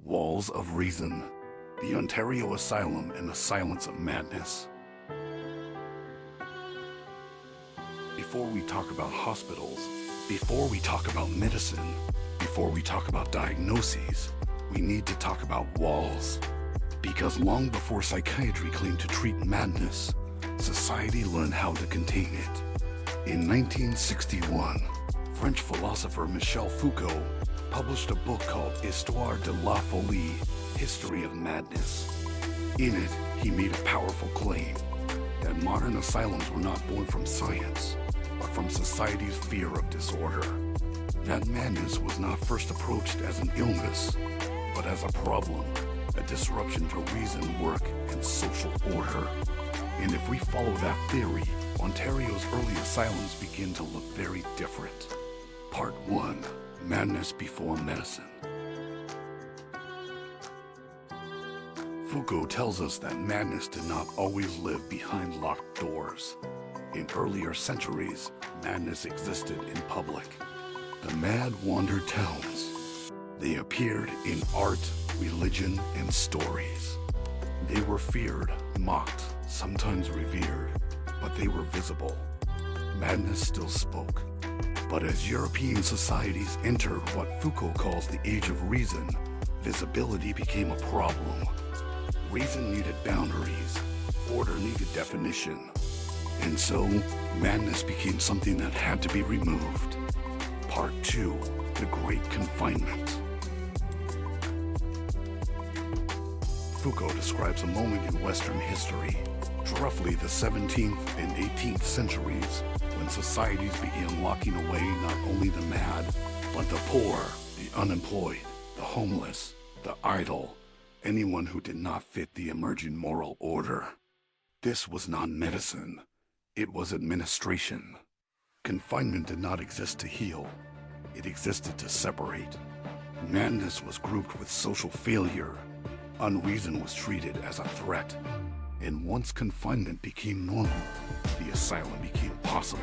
Walls of Reason, the Ontario Asylum and the Silence of Madness. Before we talk about hospitals, before we talk about medicine, before we talk about diagnoses, we need to talk about walls. Because long before psychiatry claimed to treat madness, society learned how to contain it. In 1961, French philosopher Michel Foucault published a book called Histoire de la Folie, History of Madness. In it, he made a powerful claim that modern asylums were not born from science, but from society's fear of disorder. That madness was not first approached as an illness, but as a problem, a disruption to reason, work, and social order. And if we follow that theory, Ontario's early asylums begin to look very different. Part 1. Madness before medicine. Foucault tells us that madness did not always live behind locked doors. In earlier centuries, madness existed in public. The mad wandered towns. They appeared in art, religion, and stories. They were feared, mocked, sometimes revered, but they were visible. Madness still spoke. But as European societies entered what Foucault calls the Age of Reason, visibility became a problem. Reason needed boundaries, order needed definition, and so madness became something that had to be removed. Part 2. The Great Confinement. Foucault describes a moment in Western history, roughly the 17th and 18th centuries, when societies began locking away not only the mad, but the poor, the unemployed, the homeless, the idle, anyone who did not fit the emerging moral order. This was not medicine, it was administration. Confinement did not exist to heal, it existed to separate. Madness was grouped with social failure, unreason was treated as a threat. And once confinement became normal, the asylum became possible.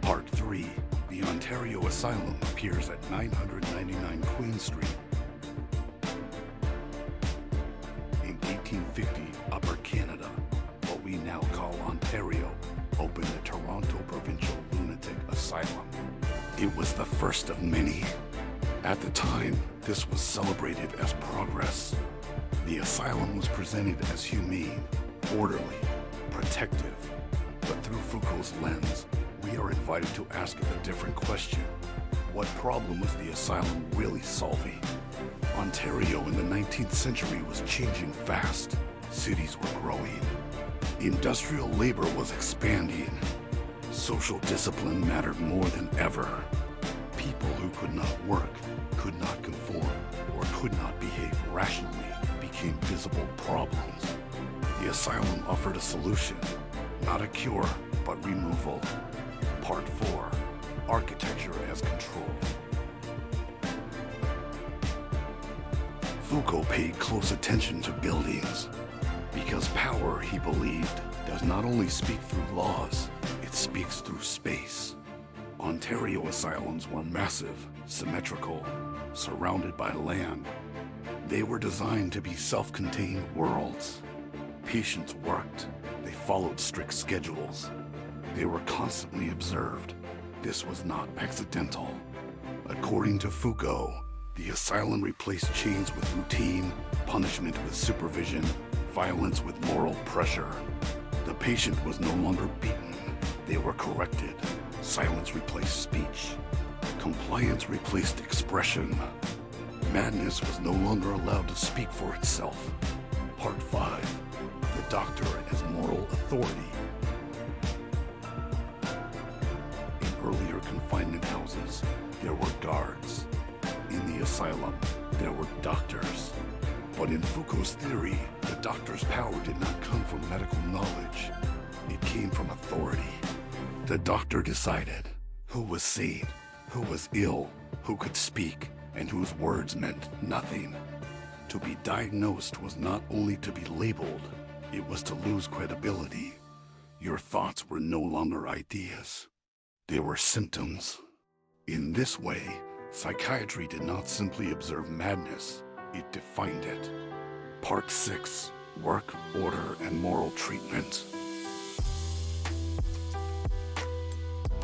Part 3. The Ontario Asylum appears at 999 Queen Street. In 1850, Upper Canada, what we now call Ontario, opened the Toronto Provincial Lunatic Asylum. It was the first of many. At the time, this was celebrated as progress. The asylum was presented as humane, orderly, protective, but through Foucault's lens, we are invited to ask a different question. What problem was the asylum really solving? Ontario in the 19th century was changing fast. Cities were growing. Industrial labor was expanding. Social discipline mattered more than ever. People who could not work, could not conform, or could not behave rationally became visible problems. The asylum offered a solution, not a cure, but removal. Part 4. Architecture as control. Foucault paid close attention to buildings, because power, he believed, does not only speak through laws, it speaks through space. Ontario asylums were massive, symmetrical, surrounded by land. They were designed to be self-contained worlds. Patients worked. They followed strict schedules. They were constantly observed. This was not accidental. According to Foucault, the asylum replaced chains with routine, punishment with supervision, violence with moral pressure. The patient was no longer beaten. They were corrected. Silence replaced speech. Compliance replaced expression. Madness was no longer allowed to speak for itself. Part 5. The doctor as moral authority. In earlier confinement houses, there were guards. In the asylum, there were doctors. But in Foucault's theory, the doctor's power did not come from medical knowledge. It came from authority. The doctor decided who was sane, who was ill, who could speak, and whose words meant nothing. To be diagnosed was not only to be labeled, it was to lose credibility. Your thoughts were no longer ideas. They were symptoms. In this way, psychiatry did not simply observe madness, it defined find it. Part 6. Work, Order, and Moral Treatment.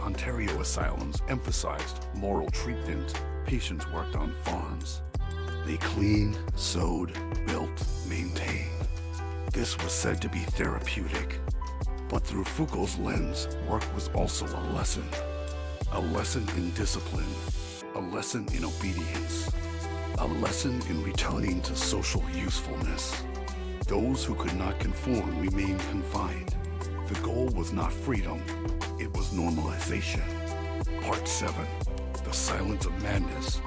Ontario Asylums emphasized moral treatment. Patients worked on farms. They cleaned, sewed, built, maintained. This was said to be therapeutic. But through Foucault's lens, work was also a lesson. A lesson in discipline. A lesson in obedience. A lesson in returning to social usefulness. Those who could not conform remained confined. The goal was not freedom, it was normalization. Part 7. The Silence of Madness.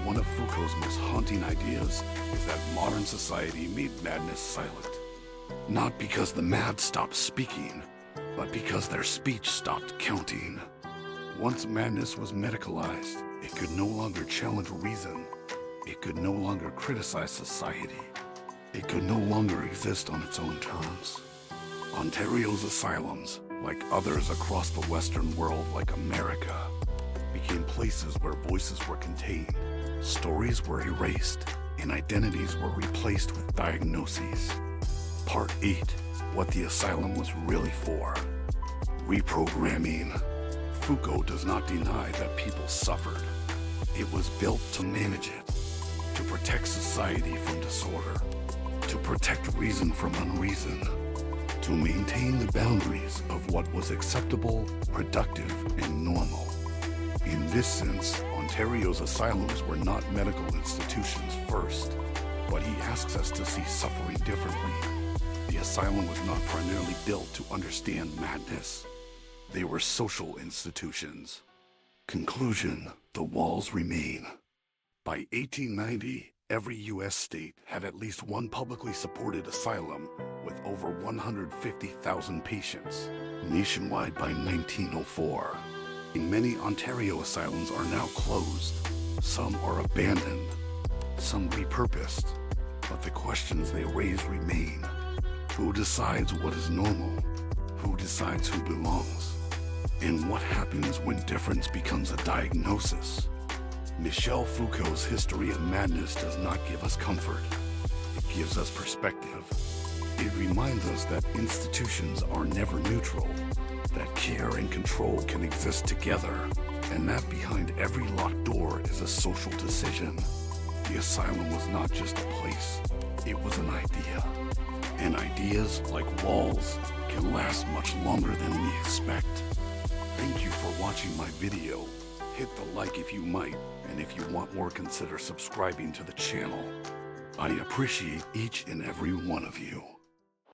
One of Foucault's most haunting ideas is that modern society made madness silent. Not because the mad stopped speaking, but because their speech stopped counting. Once madness was medicalized, it could no longer challenge reason. It could no longer criticize society. It could no longer exist on its own terms. Ontario's asylums, like others across the Western world like America, became places where voices were contained, stories were erased, and identities were replaced with diagnoses. Part 8. What the asylum was really for. Reprogramming. Foucault does not deny that people suffered. It was built to manage it, to protect society from disorder, to protect reason from unreason, to maintain the boundaries of what was acceptable, productive, and normal. In this sense, Ontario's asylums were not medical institutions first, but he asks us to see suffering differently. The asylum was not primarily built to understand madness. They were social institutions. Conclusion: the walls remain. By 1890, every U.S. state had at least one publicly supported asylum with over 150,000 patients, nationwide by 1904. Many Ontario asylums are now closed. Some are abandoned, some repurposed, but the questions they raise remain. Who decides what is normal? Who decides who belongs? And what happens when difference becomes a diagnosis? Michel Foucault's History of Madness does not give us comfort. It gives us perspective. It reminds us that institutions are never neutral, that care and control can exist together, and that behind every locked door is a social decision. The asylum was not just a place, it was an idea. And ideas, like walls, can last much longer than we expect. Thank you for watching my video. Hit the like if you might, and if you want more, consider subscribing to the channel. I appreciate each and every one of you.